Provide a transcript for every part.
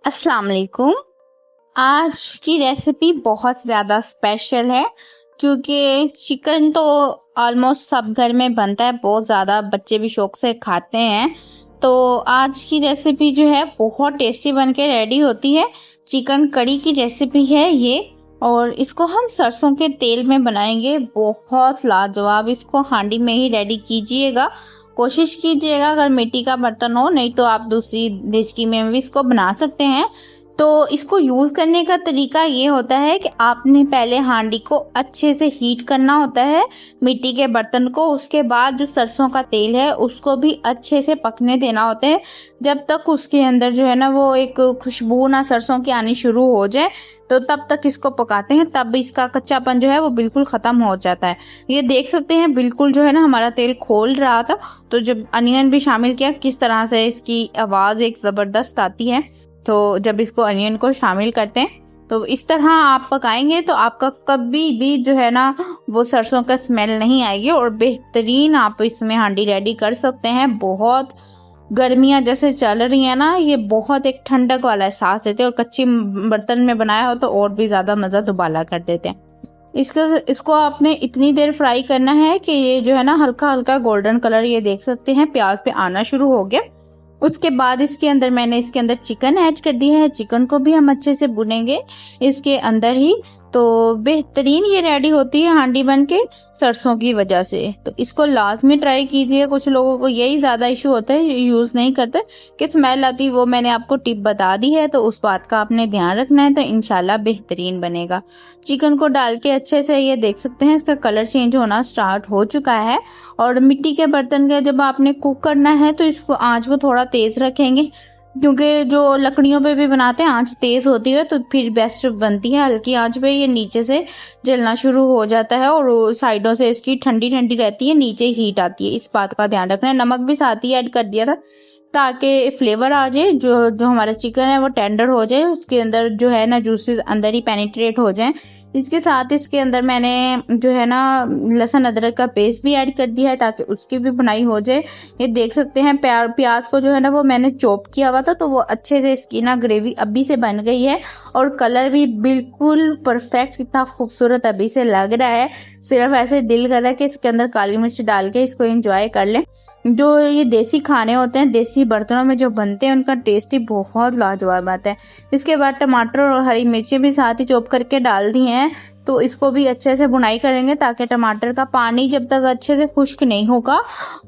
अस्सलाम वालेकुम। आज की रेसिपी बहुत ज़्यादा स्पेशल है क्योंकि चिकन तो ऑलमोस्ट सब घर में बनता है, बहुत ज़्यादा बच्चे भी शौक से खाते हैं। तो आज की रेसिपी जो है बहुत टेस्टी बन के रेडी होती है। चिकन कड़ी की रेसिपी है ये, और इसको हम सरसों के तेल में बनाएंगे। बहुत लाजवाब। इसको हांडी में ही रेडी कीजिएगा, कोशिश कीजिएगा। अगर मिट्टी का बर्तन हो, नहीं तो आप दूसरी डेचकी में भी इसको बना सकते हैं। तो इसको यूज़ करने का तरीका ये होता है कि आपने पहले हांडी को अच्छे से हीट करना होता है, मिट्टी के बर्तन को। उसके बाद जो सरसों का तेल है उसको भी अच्छे से पकने देना होता है, जब तक उसके अंदर जो है ना वो एक खुशबू ना सरसों की आनी शुरू हो जाए। तो तब तक इसको पकाते हैं, तब इसका कच्चापन जो है वो बिल्कुल ख़त्म हो जाता है। ये देख सकते हैं बिल्कुल जो है ना हमारा तेल खोल रहा था। तो जब अनियन भी शामिल किया, किस तरह से इसकी आवाज़ एक ज़बरदस्त आती है। तो जब इसको अनियन को शामिल करते हैं तो इस तरह आप पकाएंगे तो आपका कभी भी जो है ना वो सरसों का स्मेल नहीं आएगी, और बेहतरीन आप इसमें हांडी रेडी कर सकते हैं। बहुत गर्मियाँ जैसे चल रही हैं ना, ये बहुत एक ठंडक वाला एहसास देते हैं, और कच्ची बर्तन में बनाया हो तो और भी ज़्यादा मज़ा दुबाला कर देते हैं। इसको आपने इतनी देर फ्राई करना है कि ये जो है ना हल्का हल्का गोल्डन कलर, ये देख सकते हैं प्याज पे आना शुरू हो गया। उसके बाद इसके अंदर चिकन ऐड कर दिया है। चिकन को भी हम अच्छे से भुनेंगे इसके अंदर ही। तो बेहतरीन ये रेडी होती है हांडी बन के सरसों की वजह से। तो इसको लाजमी ट्राई कीजिए। कुछ लोगों को यही ज़्यादा इशू होता है, यूज़ नहीं करते कि स्मेल आती, वो मैंने आपको टिप बता दी है, तो उस बात का आपने ध्यान रखना है। तो इंशाल्लाह बेहतरीन बनेगा। चिकन को डाल के अच्छे से ये देख सकते हैं इसका कलर चेंज होना स्टार्ट हो चुका है। और मिट्टी के बर्तन का जब आपने कुक करना है तो इसको आंच को थोड़ा तेज़ रखेंगे, क्योंकि जो लकड़ियों पे भी बनाते हैं आंच तेज़ होती है तो फिर बेस्ट बनती है। हल्की आंच पे ये नीचे से जलना शुरू हो जाता है, और साइडों से इसकी ठंडी ठंडी रहती है, नीचे हीट आती है। इस बात का ध्यान रखना है। नमक भी साथ ही ऐड कर दिया था ताकि फ्लेवर आ जाए, जो जो हमारा चिकन है वो टेंडर हो जाए, उसके अंदर जो है ना जूसेस अंदर ही पेनिट्रेट हो जाएं। इसके साथ इसके अंदर मैंने जो है ना लहसुन अदरक का पेस्ट भी ऐड कर दिया है ताकि उसकी भी बुनाई हो जाए। ये देख सकते हैं प्याज को जो है ना वो मैंने चॉप किया हुआ था, तो वो अच्छे से इसकी ना ग्रेवी अभी से बन गई है, और कलर भी बिल्कुल परफेक्ट, कितना खूबसूरत अभी से लग रहा है। सिर्फ ऐसे दिल कर रहा है कि इसके अंदर काली मिर्च डाल के इसको एंजॉय कर लें। जो ये देसी खाने होते हैं देसी बर्तनों में जो बनते हैं उनका टेस्ट ही बहुत लाजवाब आता है। इसके बाद टमाटर और हरी मिर्ची भी साथ ही चॉप करके डाल दी हैं। तो इसको भी अच्छे से बुनाई करेंगे ताकि टमाटर का पानी जब तक अच्छे से खुश्क नहीं होगा,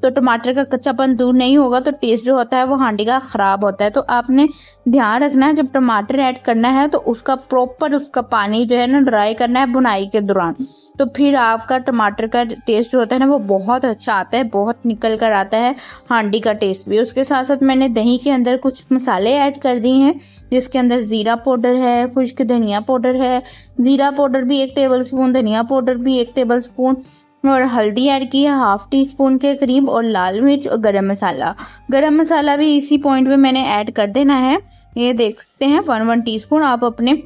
तो टमाटर का कच्चापन दूर नहीं होगा, तो टेस्ट जो होता है वो हांडी का ख़राब होता है। तो आपने ध्यान रखना है जब टमाटर ऐड करना है तो उसका प्रॉपर उसका पानी जो है ना ड्राई करना है बुनाई के दौरान। तो फिर आपका टमाटर का टेस्ट जो होता है ना वो बहुत अच्छा आता है, बहुत निकल कर आता है हांडी का टेस्ट भी। उसके साथ साथ मैंने दही के अंदर कुछ मसाले ऐड कर दिए हैं, जिसके अंदर ज़ीरा पाउडर है, खुश्क धनिया पाउडर है, ज़ीरा पाउडर भी 1 टेबलस्पून, धनिया पाउडर भी 1 टेबलस्पून, और हल्दी ऐड की है 1/2 टीस्पून के करीब, और लाल मिर्च और गरम मसाला भी इसी पॉइंट पे मैंने ऐड कर देना है। ये देख सकते हैं 1 टीस्पून। आप अपने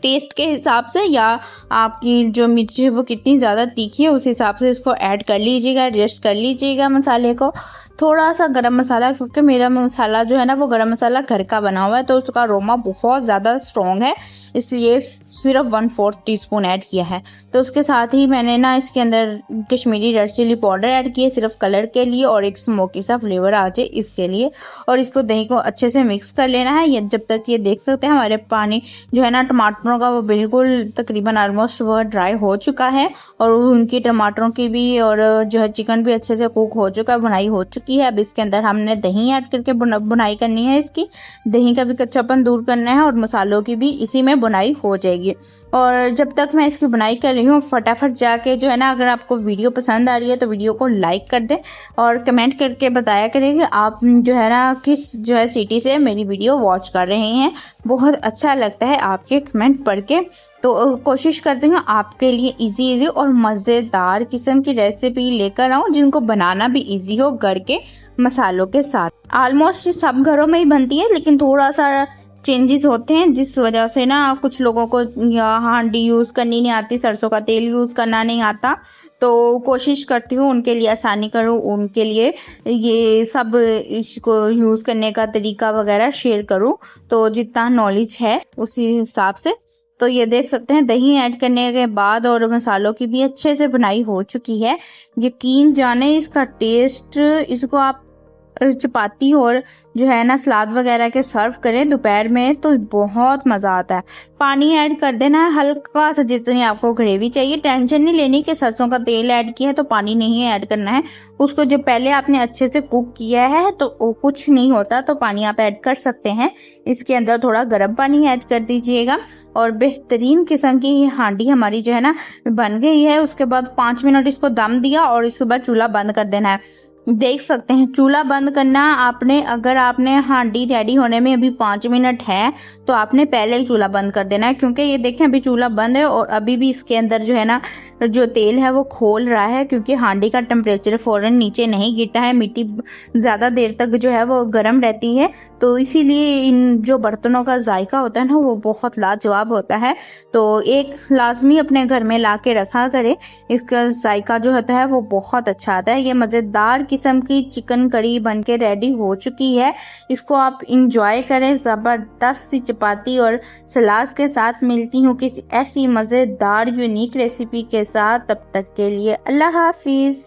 टेस्ट के हिसाब से या आपकी जो मिर्ची है वो कितनी ज़्यादा तीखी है उस हिसाब से इसको ऐड कर लीजिएगा, एडजस्ट कर लीजिएगा मसाले को। थोड़ा सा गरम मसाला, क्योंकि मेरा मसाला जो है ना वो गरम मसाला घर का बना हुआ है, तो उसका अरोमा बहुत ज़्यादा स्ट्रॉन्ग है, इसलिए सिर्फ 1/4 टीस्पून ऐड किया है। तो उसके साथ ही मैंने ना इसके अंदर Kashmiri red chilli powder add किए, सिर्फ कलर के लिए और एक स्मोकी सा फ्लेवर आ जाए इसके लिए। और इसको दही को अच्छे से मिक्स कर लेना है। ये जब तक ये देख सकते हैं हमारे पानी जो है ना टमाटरों का वो बिल्कुल तकरीबन ऑलमोस्ट वह ड्राई हो चुका है, और उनकी टमाटरों की भी और जो है चिकन भी अच्छे से कुक हो चुका है, बुनाई हो चुकी है। अब इसके अंदर हमने दही ऐड करके बुनाई करनी है। इसकी दही का भी कच्चापन दूर करना है, और मसालों की भी इसी में बुनाई हो जाएगी। और जब तक मैं इसकी बुनाई कर रही हूँ फटाफट जाके जो है ना, अगर आपको वीडियो पसंद आ रही है तो वीडियो को लाइक कर दें, और कमेंट करके बताया करें कि आप जो है ना किस जो है सिटी से मेरी वीडियो वॉच कर रहे हैं। बहुत अच्छा लगता है आपके कमेंट पढ़ के। तो कोशिश करती हूँ आपके लिए इजी और मज़ेदार किस्म की रेसिपी लेकर आऊँ, जिनको बनाना भी इजी हो घर के मसालों के साथ। ऑलमोस्ट सब घरों में ही बनती है, लेकिन थोड़ा सा चेंजेस होते हैं, जिस वजह से ना कुछ लोगों को या हांडी यूज़ करनी नहीं आती, सरसों का तेल यूज़ करना नहीं आता, तो कोशिश करती हूँ उनके लिए आसानी करूँ, उनके लिए ये सब इसको यूज़ करने का तरीका वगैरह शेयर करूँ, तो जितना नॉलेज है उसी हिसाब से। तो ये देख सकते हैं दही ऐड करने के बाद और मसालों की भी अच्छे से बनाई हो चुकी है। यकीन जाने इसका टेस्ट, इसको आप चपाती और जो है ना सलाद वगैरह के सर्व करें दोपहर में तो बहुत मज़ा आता है। पानी ऐड कर देना है हल्का सा, जितनी आपको ग्रेवी चाहिए। टेंशन नहीं लेनी कि सरसों का तेल ऐड किया है तो पानी नहीं ऐड करना है। उसको जो पहले आपने अच्छे से कुक किया है तो कुछ नहीं होता, तो पानी आप ऐड कर सकते हैं। इसके अंदर थोड़ा गर्म पानी ऐड कर दीजिएगा और बेहतरीन किस्म की ये हांडी हमारी जो है ना बन गई है। उसके बाद 5 मिनट इसको दम दिया और इसके बाद चूल्हा बंद कर देना है। देख सकते हैं चूल्हा बंद करना आपने, अगर आपने हांडी रेडी होने में अभी 5 मिनट है तो आपने पहले ही चूल्हा बंद कर देना है, क्योंकि ये देखें अभी चूल्हा बंद है और अभी भी इसके अंदर जो है ना जो तेल है वो खोल रहा है, क्योंकि हांडी का टेम्परेचर फ़ौरन नीचे नहीं गिरता है। मिट्टी ज़्यादा देर तक जो है वो गर्म रहती है, तो इसीलिए इन जो बर्तनों का जायका होता है ना वो बहुत लाजवाब होता है। तो एक लाजमी अपने घर में ला के रखा करें, इसका जायका जो होता है वो बहुत अच्छा आता है। ये मज़ेदार किस्म की चिकन करी बन के रेडी हो चुकी है। इसको आप इंजॉय करें। ज़बरदस्त सी चपाती और सलाद के साथ मिलती हूँ किसी ऐसी मज़ेदार यूनिक रेसिपी के साथ। तब तक के लिए अल्लाह हाफिज़।